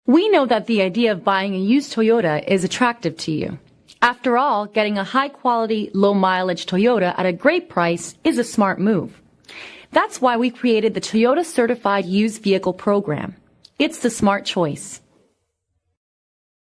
We know that the idea of buying a used Toyota is attractive to you. After all, getting a high-quality, low-mileage Toyota at a great price is a smart move. That's why we created the Toyota Certified Used Vehicle Program. It's the smart choice.